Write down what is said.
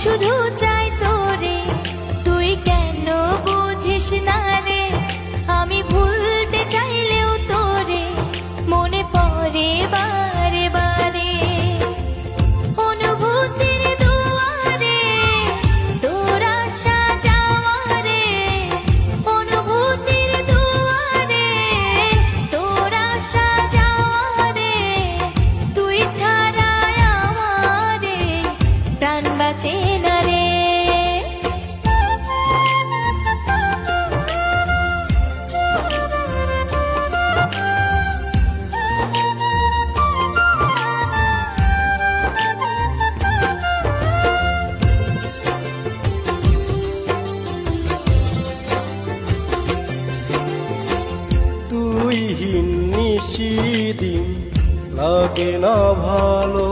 শুধু চাই তোরে, তুই কেন বুঝিস না রে? আমি ভুলতে চাইলেও তোরে মনে পড়ে বারে বারে। অনুভূতির দুয়ারে তোর আসা যাওয়ারে, অনুভূতির দুয়ারে তোর আসা যাওয়ারে, তুই ছাড়া আমারে প্রাণ বাঁচে না রে। তুই হীন নিশিদিন লাগে না ভালো,